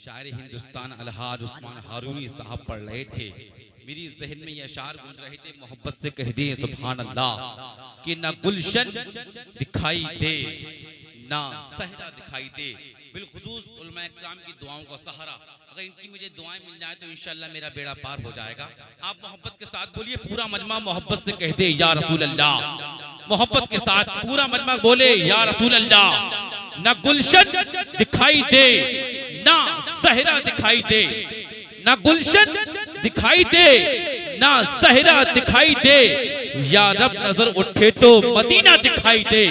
शायर हिंदुस्तान अलहाज उस्मान हारूनी साहब पढ़ रहे थे, मेरी जहन में ये अशार गुंज रहे थे। मोहब्बत से कह दिए सुभान अल्लाह कि ना गुलशन दिखाई दे ना सहरा दिखाई दे। बिलखुसूस उलमा इकराम की दुआओं का सहारा, अगर इनकी मुझे दुआएं मिल जाए तो इंशाअल्लाह मेरा बेड़ा पार हो जाएगा। आप मोहब्बत के साथ बोलिए, पूरा मजमा मोहब्बत से कह दे या रसूल अल्लाह। मोहब्बत के साथ पूरा मजमा बोले या रसूल अल्लाह। ना गुलशन दिखाई दे ना सहरा दिखाई दे, ना गुलशन दिखाई दे ना सहरा दिखाई दे। या रब नजर उठे तो मदीना दिखाई दे,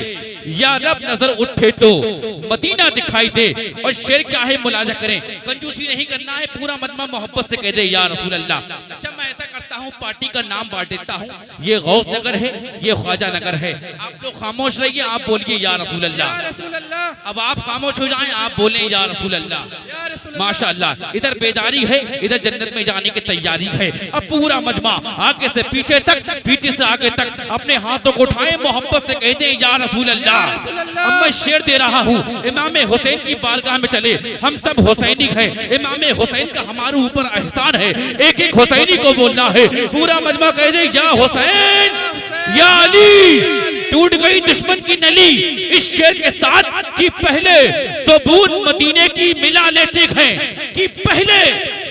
या रब नजर उठे तो मदीना दिखाई दे। और शेर क्या है मुलाजा करें, कंजूसी नहीं करना है, पूरा मजमा मोहब्बत से कह दे या रसूल अल्लाह। अच्छा मैं ऐसा करता हूँ, पार्टी का नाम बांट देता हूँ, ये गौस नगर है, ये ख्वाजा नगर है। आप लोग खामोश रहिए, आप बोलिए या रसूल अल्लाह। अब आप खामोश हो जाएं, आप बोलें या रसूल अल्लाह। माशाअल्लाह, इधर बेदारी है, इधर जन्नत में जाने की तैयारी है। अब पूरा मजमा आगे से पीछे तक, पीछे से आगे तक अपने हाथों को उठाएं, मोहब्बत से कह दें या रसूल अल्लाह। अब मैं शेर दे रहा हूँ, इमाम हुसैन की बारगाह में चले, हम सब हुसैनी हैं, इमाम हुसैन का हमारे ऊपर एहसान है, एक एक हुसैनी को बोलना है। पूरा मजमा कह दे या हुसैन या अली। टूट गई दुश्मन की नली इस शेर के साथ कि पहले तो बूंद मदीने की मिला लेते हैं, कि पहले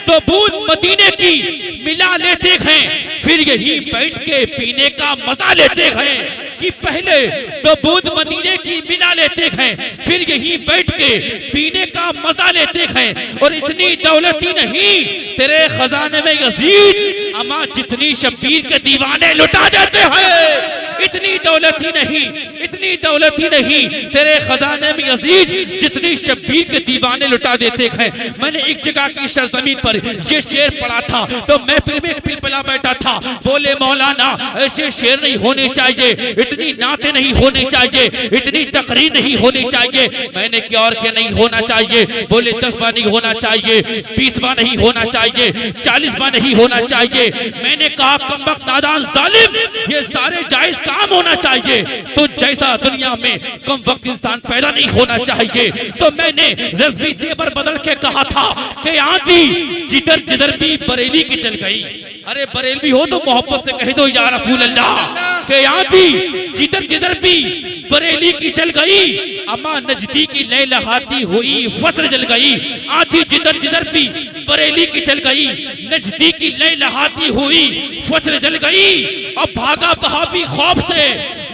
तो बूंद मदीने की मिला लेते हैं, फिर यही बैठ के पीने का मजा लेते हैं। कि पहले तो बूंद मदीने की मिला लेते हैं, फिर यही बैठ के पीने का मजा लेते हैं। और इतनी दौलती नहीं तेरे खजाने में यजीद, अमा जितनी शब्बीर के दीवाने लुटा देते हैं। इतनी दौलती नहीं, इतनी दौलती नहीं तेरे खजाने में यजीद, जितनी शब्बीर के दीवाने लुटा देते हैं। मैंने एक जगह की सरजमीन पर ये शेर पढ़ा था तो मैं फिर में पिलपिला बैठा था। बोले मौलाना ऐसे शेर नहीं होने चाहिए, इतनी नाते नहीं होनी चाहिए, इतनी तकरीर नहीं होनी चाहिए। मैंने क्या और क्या नहीं होना चाहिए? बोले 10 बार नहीं होना चाहिए, 20 बार नहीं होना चाहिए, 40 बार नहीं होना चाहिए। मैंने कहा कमबख्त नादान जालिम, ये सारे जायज काम होना चाहिए। तो जैसा दुनिया में कम वक्त इंसान पैदा नहीं होना चाहिए। तो मैंने रज़वी तेवर बदल के कहा था कि आंधी जिधर जिधर भी बरेली की चल गई। अरे बरेलवी हो तो मोहब्बत से कह दो या रसूल अल्लाह। कि आंधी जिधर जिधर भी बरेली की चल गई, अमा नजदी की लहलहाती हुई फसर जल गई। आंधी जिधर जिधर भी बरेली की चल गई, नजदी की लहलहाती हुई फसर जल गई। अब भागा बहाबी खौफ से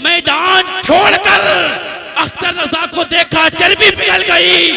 मैदान छोड़कर, अख्तर रजा को देखा चर्बी पिघल गई।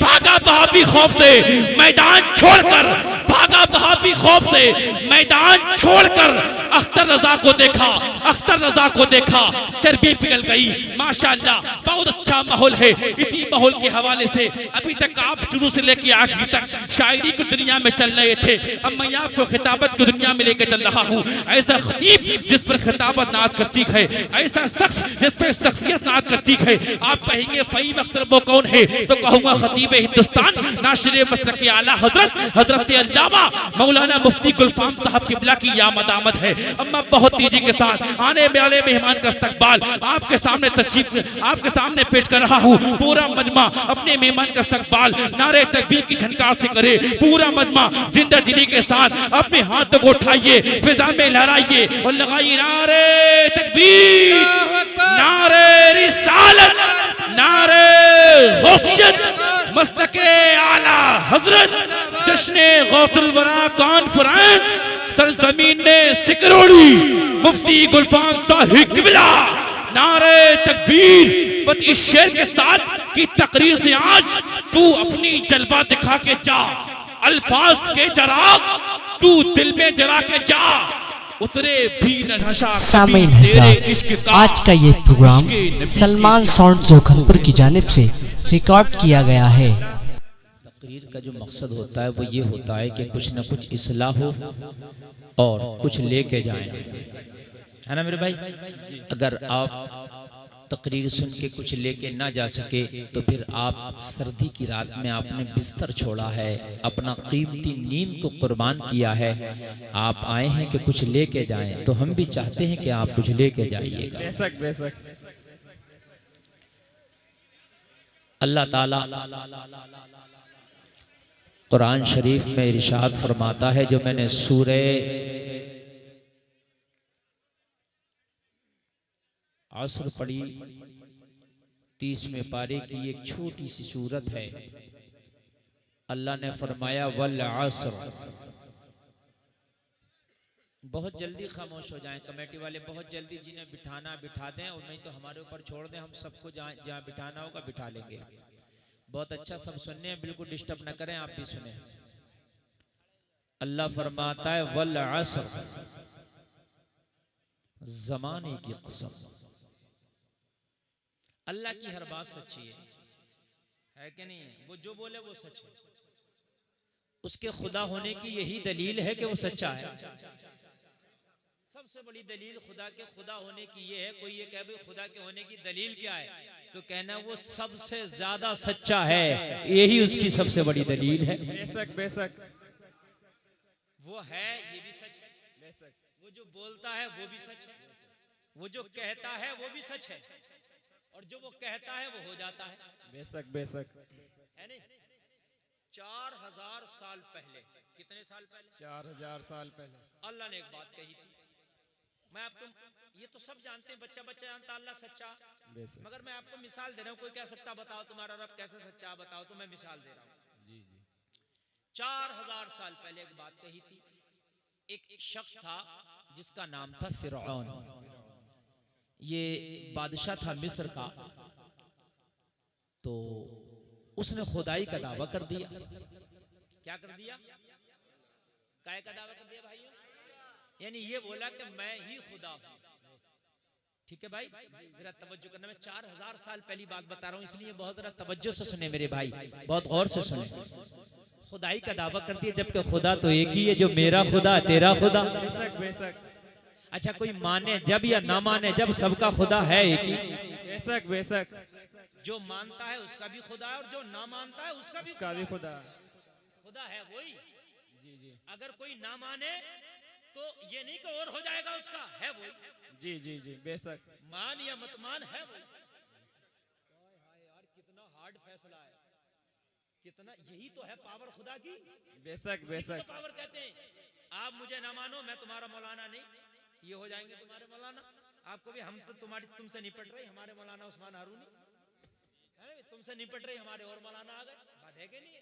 भागा बहाबी खौफ से मैदान छोड़कर, भागा बहाबी खौफ से मैदान छोड़कर, अख्तर रजा को देखा, अख्तर रजा को देखा चर्बी पिघल गई। माशाअल्लाह बहुत अच्छा माहौल है। इसी माहौल के हवाले से अभी तक आप शुरू से लेकर आखिर तक शायरी की दुनिया में चल रहे थे। अब मैं आपको खिताबत की दुनिया में लेकर चल रहा हूँ। ऐसा खतीब जिस पर खिताबत नाज करती है, ऐसा शख्स जिस पर शख्सियत नाज करती है। आप कहेंगे फहीम अख्तर वो कौन है? तो कहूँगा खतीब हिंदुस्तान, नाशिर मसलक आला हजरत हजरत अल्लामा मौलाना मुफ्ती गुलफाम साहब किबला की यामद आमद है। अब मैं बहुत तेजी के साथ आने वाले मेहमान का इस्तकबाल आपके सामने तशरीफ आपके सामने पेश कर रहा हूँ। पूरा मजमा अपने मेहमान का इस्तकबाल नारे तकबीर की झनकार से करे। पूरा मजमा जिंदा दिली के साथ अपने हाथों को उठाइए, फिजा में लहराइए और लगाइए नारे तकबीर, नारे रिसालत, नारे गौसियत, मस्तके आला हजरत, जश्ने गौसुल वरा कॉन्फ्रेंस, सरजमीन ने सिकरोड़ी मुफ्ती गुलफाम साहिब किबला। नारे तकबीर। बस इस शेर के साथ की तकरीर से आज तू अपनी जलवा दिखा के जा, अल्फाज के चराग तू दिल में जला के जा, उतरे भी नशा। सामीन हज़रात, आज का ये प्रोग्राम सलमान साउंड जोखनपुर की जानिब से रिकॉर्ड किया गया है। तकरीर का जो मकसद होता है वो ये होता है कि कुछ न कुछ इस्लाह हो और कुछ लेके जाएं, है ना मेरे भाई? अगर आप तकरीर सुन के कुछ लेके ना जा सके तो फिर आप सर्दी की रात में आपने बिस्तर छोड़ा है, अपना कीमती नींद को कुर्बान किया है, आप आए हैं कि कुछ लेके जाएं, तो हम भी चाहते हैं कि आप कुछ लेके जाइएगा। बेशक बेशक। अल्लाह ताला कुरान शरीफ में इरशाद फरमाता है, जो मैंने सूरे असर पढ़ी 30वें पारे की एक छोटी सी सूरत है। अल्लाह ने फरमाया वल असर। बहुत जल्दी खामोश हो जाएं कमेटी वाले, बहुत जल्दी जिन्हें बिठाना बिठा दें, और नहीं तो हमारे ऊपर छोड़ दें, हम सबको जहाँ जहाँ बिठाना होगा बिठा लेंगे। बहुत अच्छा, सब सुनने हैं, बिल्कुल डिस्टर्ब ना करें, आप भी सुने। अल्लाह फरमाता है वल असर, जमाने की कसम। अल्लाह की हर बात सच्ची है कि नहीं है? वो जो बोले वो सच है। उसके खुदा होने की यही दलील है कि वो सच्चा है। सबसे बड़ी दलील खुदा के खुदा होने की ये है। कोई ये कहे भाई खुदा के होने की दलील क्या है, तो कहना वो सबसे ज्यादा सच्चा है, यही उसकी सबसे बड़ी दलील है। बेशक बेशक वो है, ये भी सच है। बेशक वो जो बोलता है वो भी सच है, वो जो कहता है वो भी सच है, और जो वो कहता है वो हो जाता है। बेशक बेशक है नहीं? 4000 साल पहले, कितने साल पहले? 4000 साल पहले अल्लाह ने एक बात कही थी। मैं आपको, ये तो सब जानते हैं, बच्चा बच्चा जानता अल्लाह सच्चा, बेशक मगर मैं आपको मिसाल दे रहा हूँ। कोई कह सकता बताओ तुम्हारा रब कैसे सच्चा, बताओ, तो मैं मिसाल दे रहा हूँ। जी जी 4000 साल पहले एक बात कही थी। एक शख्स था जिसका नाम था फिरौन। ये बादशाह था मिस्र का। तो उसने खुदाई का दावा कर दिया। क्या कर दिया? काय का दावा कर दिया भाइयों? यानी ये बोला कि मैं ही खुदा हूं। ठीक है भाई, मेरा तवज्जो करना, मैं 4000 साल पहली बात बता रहा हूं, इसलिए बहुत जरा तवज्जो से सुने मेरे भाई, बहुत गौर से सुने। खुदाई का दावा कर दिया, जबकि खुदा तो एक ही है, जो मेरा खुदा तेरा खुदा। बेशक बेशक अच्छा, कोई माने जब या ना माने जब, सबका खुदा है एक ही। बेशक बेशक जो मानता है उसका भी खुदा है, और जो ना मानता है उसका भी उसका भी खुदा। खुदा है वही। जी जी अगर कोई ना माने तो ये नहीं कि और हो जाएगा, उसका है वही। जी जी जी बेशक मान या मत मान है वही। यार कितना हार्ड फैसला है, कितना, यही तो है पावर खुदा की। बेशक बेशक पावर कहते हैं। आप मुझे ना मानो, मैं तुम्हारा मौलाना नहीं, ये हो जाएंगे तुम्हारे मौलाना। आपको भी हमसे तुमसे निपट रही हमारे मौलाना उस्मान हारूनी, तुमसे निपट रही हमारे और मौलाना आ गए। बात है कि नहीं है?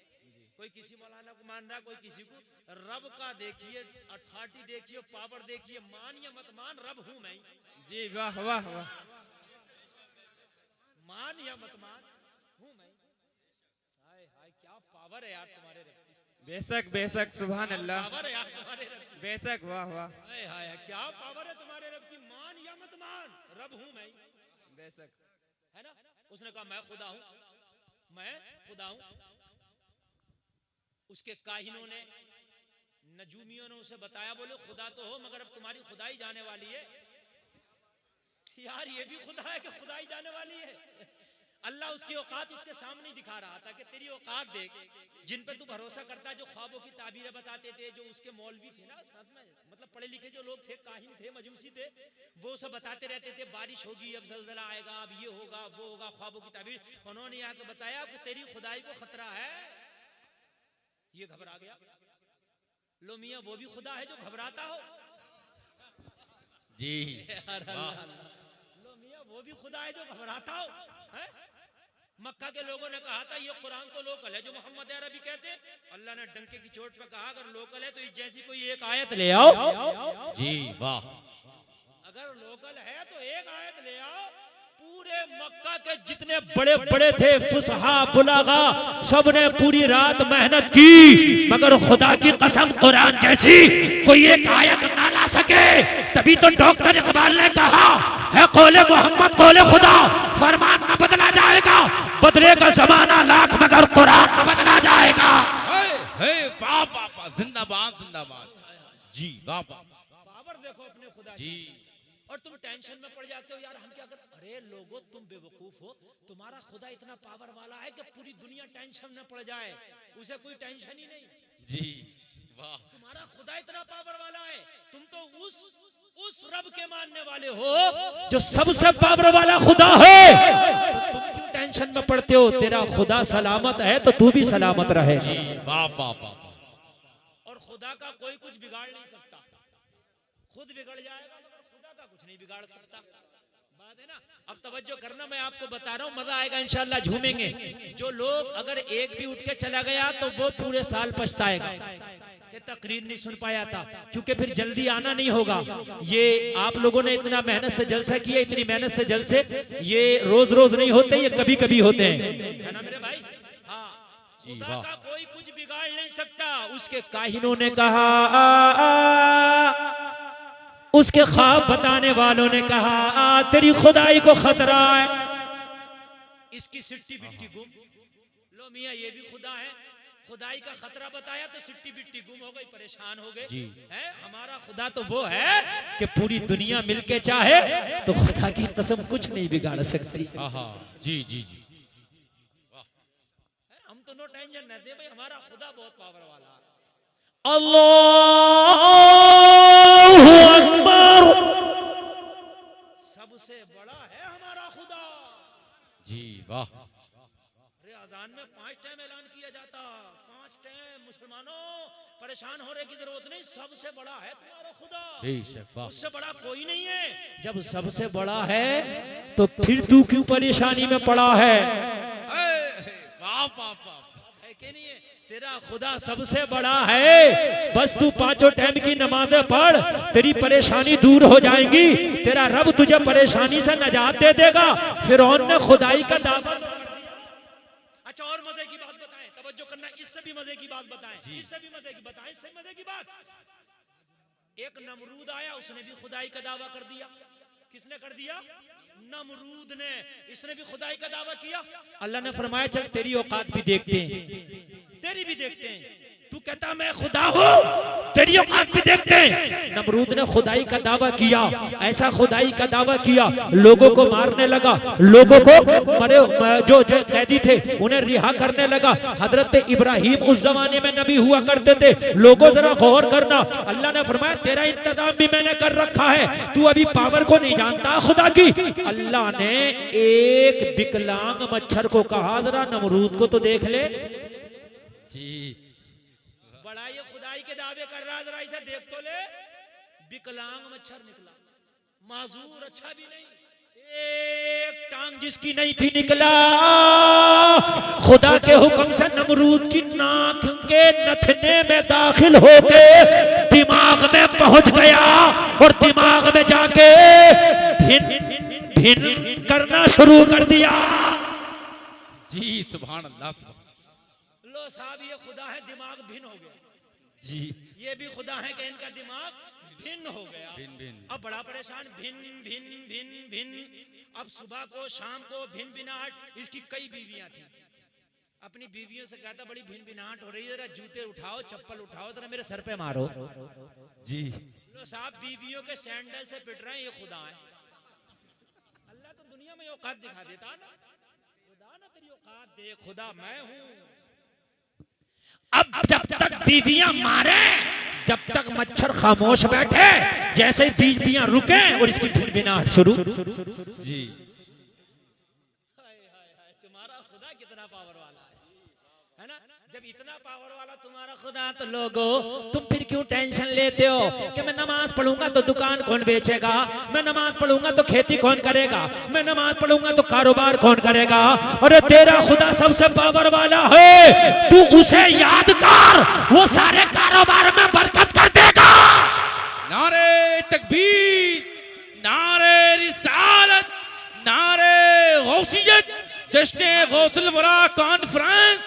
कोई किसी मौलाना को मान रहा, कोई किसी को। रब का देखिए, अथॉरिटी देखिए, पावर देखिए, मान या मत मान, रब हूं मैं। जी वाह वाह वाह मान या मत मान, हूं मैं। हाय हाय क्या पावर है यार तुम्हारे रब की। बेशक बेशक सुभान अल्लाह। पावर है यार तुम्हारे रब की। बेशक वाह वाह हाय हाय क्या पावर है तुम्हारे रब की। मान या मत मान, रब हूं मैं। बेशक है ना? उसने कहा मैं खुदा हूं, मैं खुदा हूं। उसके काहिनों ने, नजूमियों ने उसे बताया, बोले खुदा तो हो, मगर अब तुम्हारी खुदाई जाने वाली है। यार ये भी खुदा है कि खुदाई जाने वाली है। अल्लाह उसकी औकात उसके सामने दिखा रहा था कि तेरी औकात देख, जिन पर तू भरोसा करता है, जो ख्वाबों की ताबीरें बताते थे, जो उसके मौलवी थे ना साथ में, मतलब पढ़े लिखे जो लोग थे, काहिन थे, मजूसी थे, वो सब बताते रहते थे बारिश होगी, अब जलजला आएगा, अब ये होगा वो होगा, ख्वाबों की ताबीर। उन्होंने आके बताया कि तेरी खुदाई को खतरा है। ये घबरा गया। लो मियां वो भी खुदा है जो घबराता हो। जी लो मियां वो भी खुदा है जो घबराता हो। है? मक्का के लोगों ने कहा था ये कुरान तो लोकल है, जो मोहम्मद अरबी कहते। अल्लाह ने डंके की चोट पर कहा अगर लोकल है तो इस जैसी कोई एक आयत ले आओ। जी वाह। अगर लोकल है तो एक आयत ले आओ। पूरे मक्का के जितने बड़े बड़े थे फुसहा बुलागा, सबने पूरी रात मेहनत की, मगर खुदा की कसम कुरान जैसी कोई एक आयत ना ला सके। तभी तो डॉक्टर इकबाल ने कहा है कौले मोहम्मद कौले खुदा, फरमान न बदला जाएगा, बदलेगा जमाना लाख मगर कुरान न बदला जाएगा। वाह वाह वाह, जिंदाबाद जिंदाबाद। जी वाह वाह। पावर देखो अपने खुदा जी। और तुम टेंशन में पड़ जाते हो, यार हम क्या कर। अरे लोगों तुम बेवकूफ हो, तुम्हारा खुदा इतना पावर वाला है कि पूरी दुनिया टेंशन में पड़ जाए, उसे कोई टेंशन ही नहीं। जी वाह। तुम्हारा खुदा इतना पावर वाला है, तुम तो उस रब के मानने वाले हो जो सबसे पावर वाला खुदा है, तो तुम क्यों टेंशन में पड़ते हो? तेरा खुदा सलामत है तो तू भी सलामत रहे। वाह वाह वाह। और खुदा का कोई कुछ बिगाड़ नहीं सकता, खुद बिगड़ जाएगा मगर खुदा का कुछ नहीं बिगाड़ सकता। बात है ना। अब तवज्जो करना, मैं आपको बता रहा हूँ, मजा आएगा इंशाल्लाह, झूमेंगे। जो लोग अगर एक भी उठ के चला गया तो वो पूरे साल पछताएगा कि तकरीर नहीं सुन पाया था, क्योंकि फिर जल्दी आना नहीं होगा। ये आप लोगों ने इतना मेहनत से जलसा किया, इतनी मेहनत से जलसे ये रोज रोज नहीं होते, ये कभी कभी होते हैं, है ना मेरे भाई? हाँ, खुदा का कोई कुछ बिगाड़ नहीं सकता। उसके काहिनों ने कहा, उसके ख्वाब बताने वालों ने कहा, तेरी खुदाई को खतरा है, इसकी सिट्टी बिट्टी गुम। लो मियां, ये भी खुदा है, खुदाई का खतरा बताया तो सिट्टी बिट्टी गुम हो गई, परेशान हो गए। है हमारा खुदा तो वो है कि पूरी दुनिया मिलके चाहे तो खुदा की कसम कुछ नहीं बिगाड़ सकती। जी जी जी। हम तो नो टेंशन न दे भाई, हमारा खुदा बहुत पावर वाला है। अल्लाहु अकबर, सबसे बड़ा है हमारा खुदा। जी वाह। अरे अजान में 5 टाइम ऐलान किया जाता, 5 टाइम। मुसलमानों परेशान होने की जरूरत नहीं, सबसे बड़ा है तुम्हारा खुदा, उससे बड़ा कोई नहीं है। जब सबसे बड़ा है तो फिर तू क्यों परेशानी में पड़ा है? वाह वाह वाह। है कि नहीं है? तेरा खुदा सबसे बड़ा है, बस तू 5 टाइम की नमाज़ें पढ़, तेरी परेशानी दूर हो जाएगी। तेरा रब तुझे परेशानी से नजात दे देगा। फिरौन ने खुदाई का दावा। अच्छा, और मजे की बात बताएं, तवज्जो करना, इससे भी मजे की बात बताएं, इससे भी मजे की बताएं, इससे मजे की बात। एक नमरूद आया, उसने भी खुदाई का दावा कर दिया। किसने कर दिया? नमरूद ने। इसने भी खुदाई का दावा किया। अल्लाह ने फरमाया, चल तेरी औकात भी देखते हैं, तेरी भी देखते हैं। तू कहता मैं खुदा हूँ, तेरी औकात भी देखते हैं। नमरूद ने खुदाई का दावा किया, ऐसा खुदाई का दावा किया, लोगों को मारने लगा, लोगों को मरे जो कैदी थे उन्हें रिहा करने लगा। हजरत इब्राहिम उस जमाने में नबी हुआ करते थे। लोगों जरा गौर करना, अल्लाह ने फरमाया तेरा इंतजाम भी मैंने कर रखा है, तू अभी पावर को नहीं जानता खुदा की। अल्लाह ने एक विकलांग मच्छर को कहा, जरा नमरूद को तो देख ले जी। बड़ा ये खुदाई के दावे कर रहा, जरा इसे देख तो ले। विकलांग मच्छर निकला, माजूर, अच्छा भी नहीं, एक टांग जिसकी नहीं थी निकला। खुदा के हुक्म से नमरूद की नाक के नथने में दाखिल होके दिमाग में पहुंच गया और दिमाग में जाके भिन भिन करना शुरू कर दिया। जी सुभान अल्लाह। लो साहब, ये खुदा है, दिमाग भिन्न हो गया जी। ये भी खुदा है कि इनका दिमाग भिन्न हो गया। भिन्न भिन्न। अब बड़ा परेशान, भिन्न भिन्न भिन्न भिन्न। अब सुबह को शाम को भिन्न भिनाहट। इसकी कई बीवियां थी, अपनी बीवियों से कहता बड़ी भिन्न भिनाहट हो रही है, जरा जूते उठाओ, चप्पल उठाओ, जरा मेरे सर पे मारो जी। लो साहब, बीवियों के सैंडल से पिट रहे हैं, ये खुदा है। अल्लाह तो दुनिया में औकात दिखा देता ना, खुदा ना तेरी औकात दे, खुदा मैं हूं। अब जब तक बीवियां मारे, जब तक मच्छर खामोश बैठे, जैसे ही बीवियां रुके और इसकी भिनभिनाहट शुरू। जी। तुम्हारा खुदा कितना पावर वाला है ना? जब इतना पावर वाला तुम्हारा खुदा, तो लोगों तुम फिर क्यों टेंशन लेते हो कि मैं नमाज पढ़ूंगा तो दुकान कौन बेचेगा, मैं नमाज पढ़ूंगा तो खेती कौन करेगा, मैं नमाज पढ़ूंगा तो कारोबार कौन करेगा? अरे तेरा खुदा सबसे पावर वाला है, तू उसे याद कर, वो सारे कारोबार में बरकत कर देगा। नारे तकबीर, नारे रिसालत, नारे गौसियत, जश्न गौसुल वरा कॉन्फ्रेंस,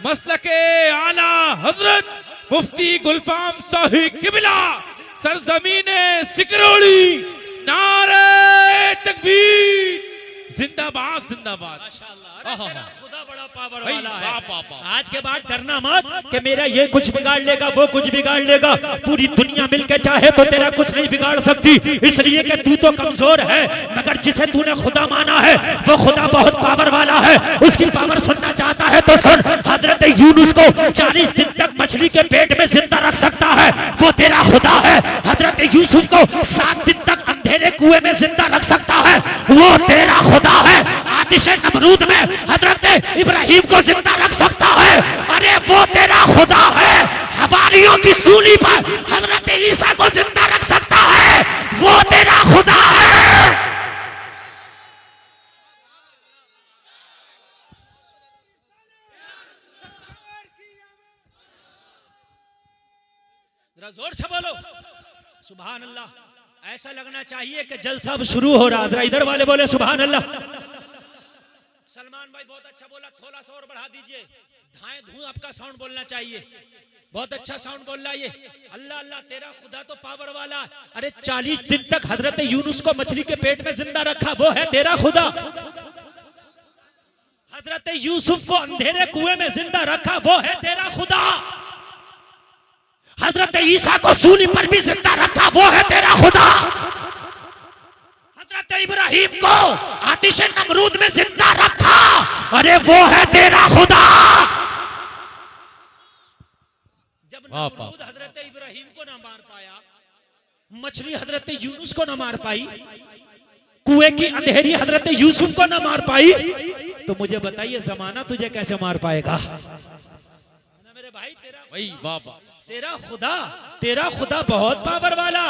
मसलके आला हजरत मुफ्ती गुलफाम साहिब किबला, सरजमीने सिकरोड़ी, नारे तकबीर, जिंदाबाद जिंदाबाद। खुदा बड़ा पावर वाला है। आज के बाद डरना मत कि मेरा ये कुछ बिगाड़ लेगा, वो कुछ बिगाड़ लेगा। पूरी दुनिया मिलके चाहे तो तेरा कुछ नहीं बिगाड़ सकती, इसलिए कि तू तो कमजोर है, मगर जिसे तूने खुदा माना है वो खुदा बहुत पावर वाला है। उसकी पावर सुनना चाहता है तो सुन। हजरत यूनुस को 40 दिन तक मछली के पेट में जिंदा रख सकता है वो तेरा खुदा है। हजरत यूसुफ को 7 दिन तक अंधेरे कुएं में जिंदा रख सकता है वो तेरा खुदा है। आतिश नमरूद में हजरत इब्राहिम को जिंदा रख सकता है, अरे वो तेरा खुदा है। हवारियों की सूली पर हजरत ईसा को जिंदा रख सकता है वो तेरा खुदा है। जरा जोर से बोलो सुभान अल्लाह। ऐसा लगना चाहिए कि जलसा अब शुरू हो रहा। जरा इधर वाले बोले सुभान अल्लाह। सलमान भाई बहुत अच्छा बोला, थोड़ा सा और बढ़ा दीजिए। धाए धूं आपका साउंड बोलना चाहिए, बहुत अच्छा साउंड बोल रहा है ये। अल्लाह अल्लाह तेरा खुदा तो पावर वाला। अरे 40 दिन तक हजरत यूनुस को मछली के पेट में जिंदा रखा वो है तेरा खुदा। हजरत यूसुफ को अंधेरे कुएं में जिंदा रखा वो है तेरा खुदा। हजरत ईसा को सूली पर भी जिंदा रखा वो है तेरा खुदा। हजरत इब्राहिम को आतिश नमरूद में जिंदा रखा, अरे वो है तेरा खुदा। जब नमरूद हजरत इब्राहिम को ना मार पाया, मछली हजरत यूनुस को ना मार पाई, कुएं की अंधेरी हजरत यूसुफ को ना मार पाई, तो मुझे बताइए जमाना तुझे कैसे मार पाएगा? मेरे भाई तेरा खुदा बहुत पावर वाला।